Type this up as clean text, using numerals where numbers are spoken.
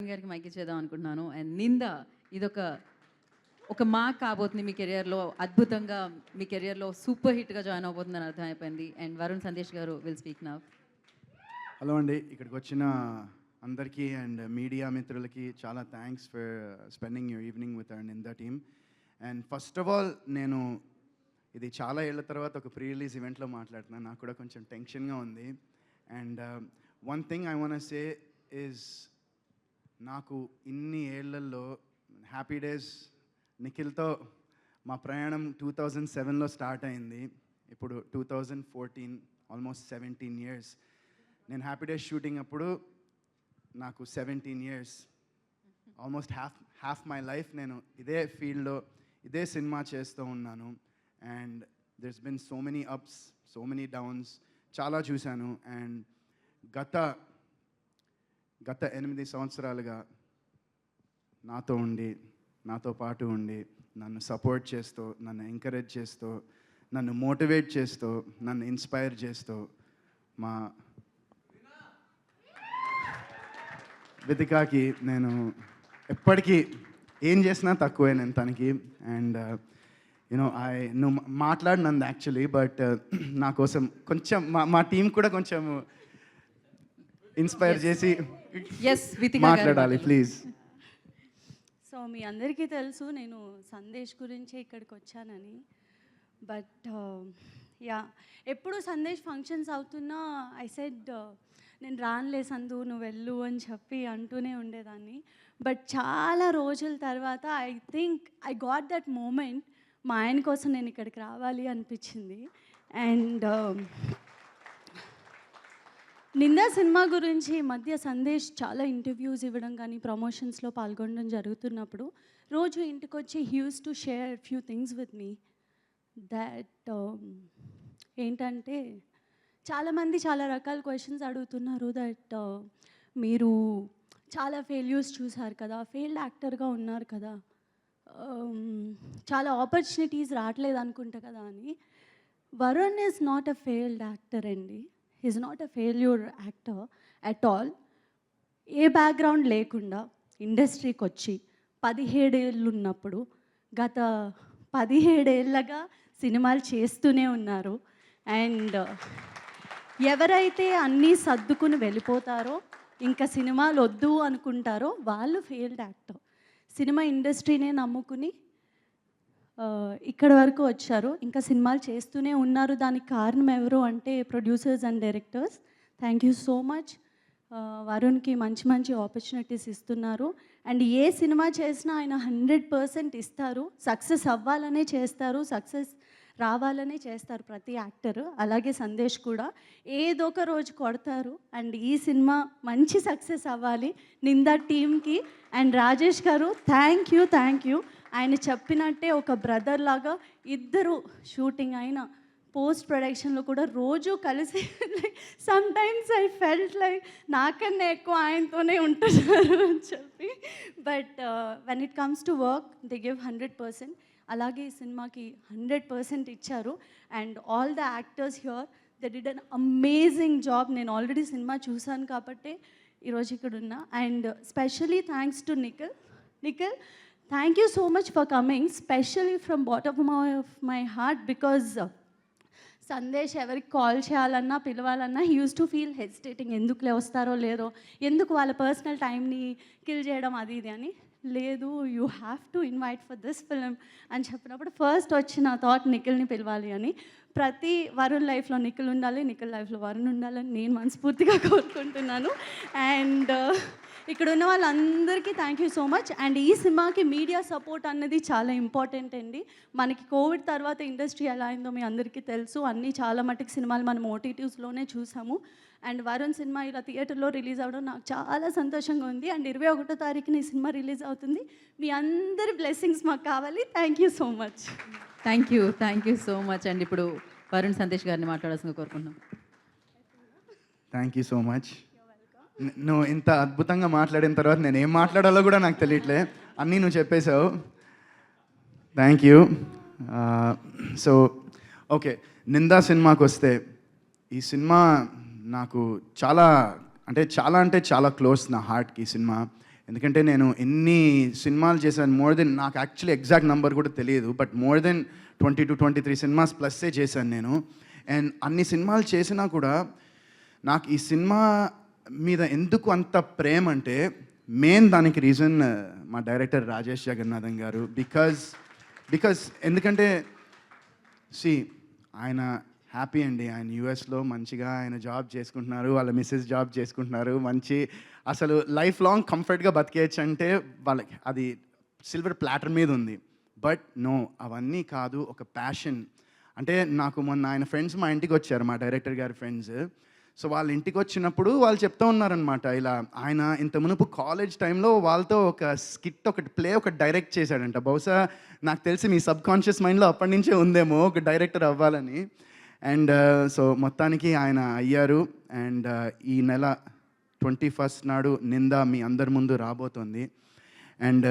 వరుణ్ గారికి మైక్ ఇచ్చేద్దాం అనుకుంటున్నాను. అండ్ నింద ఇదొక మార్క్ కాబోతుంది మీ కెరియర్లో. అద్భుతంగా మీ కెరియర్లో సూపర్ హిట్గా జాయిన్ అవబోతుందని అర్థమైపోయింది. అండ్ వరుణ్ సందేశ్ గారు విల్ స్పీక్ నౌ. హలో అండి, ఇక్కడికి వచ్చిన అందరికీ అండ్ మీడియా మిత్రులకి చాలా thanks for spending your evening with our Ninda team. And first of all నేను ఇది చాలా ఏళ్ళ తర్వాత ఒక ప్రీ రిలీజ్ ఈవెంట్లో మాట్లాడుతున్నాను. నాకు కూడా కొంచెం టెన్షన్గా ఉంది. And one thing I want say is, నాకు ఇన్ని ఏళ్లలో హ్యాపీ డేస్ నిఖిల్తో మా ప్రయాణం 2007లో స్టార్ట్ అయింది. ఇప్పుడు 2014, ఆల్మోస్ట్ 17 years. నేను హ్యాపీ డేస్ షూటింగ్ అప్పుడు నాకు 17 years, almost half my life నేను ఇదే ఫీల్డ్లో ఇదే సినిమా చేస్తూ ఉన్నాను. And there's been so many ups, so many downs, చాలా చూశాను. అండ్ గత 8 సంవత్సరాలుగా నాతో పాటు ఉండి నన్ను సపోర్ట్ చేస్తూ, నన్ను ఎంకరేజ్ చేస్తూ, నన్ను మోటివేట్ చేస్తూ, నన్ను ఇన్స్పైర్ చేస్తూ మా వితికాకి నేను ఎప్పటికీ ఏం చేసినా తక్కువే నేను తనకి. అండ్ నువ్వు మాట్లాడినంది యాక్చువల్లీ, బట్ నా కోసం కొంచెం మా టీం కూడా కొంచెం ఇన్స్పైర్ చేసి మాట్లాడాలి ప్లీజ్. సో మీ అందరికీ తెలుసు నేను సందేశ్ గురించి ఇక్కడికి వచ్చానని. బట్ ఎప్పుడు సందేశ్ ఫంక్షన్స్ అవుతున్నా ఐ సెడ్ నేను రానులే సందు, నువ్వు వెళ్ళు అని చెప్పి అంటూనే ఉండేదాన్ని. బట్ చాలా రోజుల తర్వాత I think I got that moment, మా ఆయన కోసం నేను ఇక్కడికి రావాలి అనిపించింది. అండ్ నిందా సినిమా గురించి ఈ మధ్య సందేశ్ చాలా ఇంటర్వ్యూస్ ఇవ్వడం కానీ ప్రమోషన్స్లో పాల్గొనడం జరుగుతున్నప్పుడు రోజు ఇంటికి వచ్చి he use to share few things with me. That ఏంటంటే చాలామంది చాలా రకాల క్వశ్చన్స్ అడుగుతున్నారు. దట్ మీరు చాలా ఫెయిల్యూర్స్ చూసారు కదా, ఫెయిల్డ్ యాక్టర్గా ఉన్నారు కదా, చాలా ఆపర్చునిటీస్ రావట్లేదు అనుకుంటా కదా అని. Varun is not a failed actor అండి. Is not a failure actor at all. ఏ బ్యాక్గ్రౌండ్ లేకుండా ఇండస్ట్రీకి వచ్చి 17 ఏళ్ళు ఉన్నప్పుడు గత 17 ఏళ్ళగా సినిమాలు చేస్తూనే ఉన్నారు. అండ్ ఎవరైతే అన్నీ సర్దుకుని వెళ్ళిపోతారో, ఇంకా సినిమాలు వద్దు అనుకుంటారో వాళ్ళు ఫెయిల్డ్ యాక్టర్. సినిమా ఇండస్ట్రీనే నమ్ముకుని ఇక్కడ వరకు వచ్చారు, ఇంకా సినిమాలు చేస్తూనే ఉన్నారు. దానికి కారణం ఎవరు అంటే producers and directors. Thank you so much. వరుణ్కి మంచి మంచి ఆపర్చునిటీస్ ఇస్తున్నారు. అండ్ ఏ సినిమా చేసినా ఆయన 100% ఇస్తారు. సక్సెస్ అవ్వాలనే చేస్తారు, సక్సెస్ రావాలనే చేస్తారు ప్రతి యాక్టర్. అలాగే సందేశ్ కూడా ఏదో ఒక రోజు కొడతారు. అండ్ ఈ సినిమా మంచి సక్సెస్ అవ్వాలి నిందా టీమ్కి. అండ్ రాజేష్ గారు థ్యాంక్ యూ. ఆయన చెప్పినట్టే ఒక బ్రదర్ లాగా ఇద్దరు షూటింగ్ అయినా పోస్ట్ ప్రొడక్షన్లో కూడా రోజు కలిసి some times I felt like నాకన్నా ఎక్కువ ఆయనతోనే ఉంటున్నారు అని చెప్పి. But when it comes to work they give 100%. అలాగే ఈ సినిమాకి 100% ఇచ్చారు. And all the actors here they did an amazing job. నేను ఆల్రెడీ సినిమా చూశాను కాబట్టి ఈరోజు ఇక్కడ ఉన్నా. And specially thanks to Nikhil, thank you so much for coming, especially from bottom of my heart. Because Sandesh ఎవరికి కాల్ చేయాలన్నా పిలవాలన్నా he use to feel hesitating, ఎందుకులే వస్తారో లేదో, ఎందుకు వాళ్ళ పర్సనల్ టైంని కిల్ చేయడం అది ఇది అని. లేదు, you have to invite for this film అని చెప్పినప్పుడు ఫస్ట్ వచ్చిన థాట్ నిఖిల్ని పిలవాలి అని. ప్రతి వరుణ్ లైఫ్లో నిఖిల్ ఉండాలి, నిఖిల్ లైఫ్లో వరుణ్ ఉండాలని నేను మనస్ఫూర్తిగా కోరుకుంటున్నాను. అండ్ ఇక్కడ ఉన్న వాళ్ళందరికీ thank you so much. And ఈ సినిమాకి మీడియా సపోర్ట్ అన్నది చాలా ఇంపార్టెంట్ అండి. మనకి కోవిడ్ తర్వాత ఇండస్ట్రీ ఎలా అయిందో మీ అందరికీ తెలుసు. అన్నీ చాలా మటుకు సినిమాలు మనం ఓటీటీస్లోనే చూసాము. అండ్ వరుణ్ సినిమా ఇలా థియేటర్లో రిలీజ్ అవ్వడం నాకు చాలా సంతోషంగా ఉంది. అండ్ 21వ తారీఖున ఈ సినిమా రిలీజ్ అవుతుంది. మీ అందరి బ్లెస్సింగ్స్ మాకు కావాలి. Thank you so much. Thank you so much. And ఇప్పుడు వరుణ్ సందేశ్ గారిని మాట్లాడాల్సిందిగా కోరుకుంటున్నాం. Thank you so much. నువ్వు ఇంత అద్భుతంగా మాట్లాడిన తర్వాత నేను ఏం మాట్లాడాలో కూడా నాకు తెలియట్లే, అన్నీ నువ్వు చెప్పేశావు. Thank you. So okay, Ninda సినిమాకి వస్తే ఈ సినిమా నాకు చాలా అంటే చాలా క్లోజ్ నా హార్ట్కి ఈ సినిమా. ఎందుకంటే నేను ఎన్ని సినిమాలు చేశాను, మోర్ దెన్, నాకు యాక్చువల్లీ ఎగ్జాక్ట్ నెంబర్ కూడా తెలియదు, బట్ మోర్ దెన్ 22-23 సినిమాస్ ప్లస్సే చేశాను నేను. అండ్ అన్ని సినిమాలు చేసినా కూడా నాకు ఈ సినిమా మీద ఎందుకు అంత ప్రేమ అంటే మెయిన్ దానికి రీజన్ మా డైరెక్టర్ రాజేష్ జగన్నాథన్ గారు. బికాజ్ ఎందుకంటే ఆయన హ్యాపీ అండి, ఆయన యూఎస్లో మంచిగా ఆయన జాబ్ చేసుకుంటున్నారు, వాళ్ళ మిస్సెస్ జాబ్ చేసుకుంటున్నారు, మంచి అసలు లైఫ్ లాంగ్ కంఫర్ట్గా బతికేయచ్చు అంటే వాళ్ళకి అది సిల్వర్ ప్లాటర్ మీద ఉంది. బట్ నో, అవన్నీ కాదు, ఒక ప్యాషన్. అంటే నాకు మొన్న ఆయన ఫ్రెండ్స్ మా ఇంటికి వచ్చారు, మా డైరెక్టర్ గారి ఫ్రెండ్స్. సో వాళ్ళ ఇంటికి వచ్చినప్పుడు వాళ్ళు చెప్తూ ఉన్నారనమాట, ఇలా ఆయన ఇంత మునుపు కాలేజ్ టైంలో వాళ్ళతో ఒక స్కిట్, ఒకటి ప్లే ఒకటి డైరెక్ట్ చేశాడంట. బహుశా నాకు తెలిసి మీ సబ్ కాన్షియస్ మైండ్లో అప్పటి నుంచే ఉందేమో ఒక డైరెక్టర్ అవ్వాలని. అండ్ సో మొత్తానికి ఆయన అయ్యారు. అండ్ ఈ నెల 21st నాడు నింద మీ అందరి ముందు రాబోతోంది. అండ్